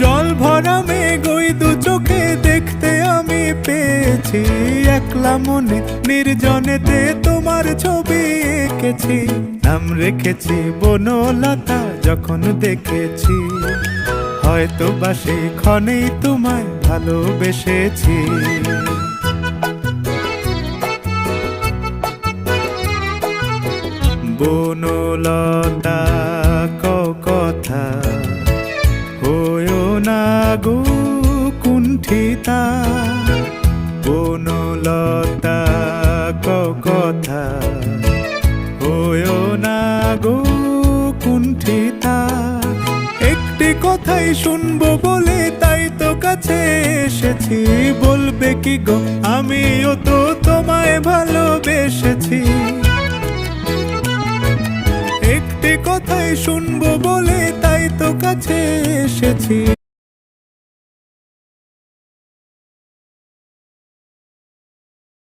জল ভরা মেঘ ওই দু চোখে দেখতে আমি পেয়েছি, একলা মনে নির্জনেতে তোমার ছবি এঁকেছি। নাম রেখেছি বনলতা যখন দেখেছি, হয়তো বা সেই ক্ষণেই তোমায় ভালোবেসেছি। বনলতা কথা হয়ো না গো কুণ্ঠিতা, বনলতা কথা হয়ো না গো কুণ্ঠিতা। একটি কথাই শুনবো বলে তাই তো কাছে এসেছি, বলবে কি গো আমিও তো তোমায় ভালোবেসেছি। একটি কথাই শুনবো বলে তাই তো কাছে এসেছি,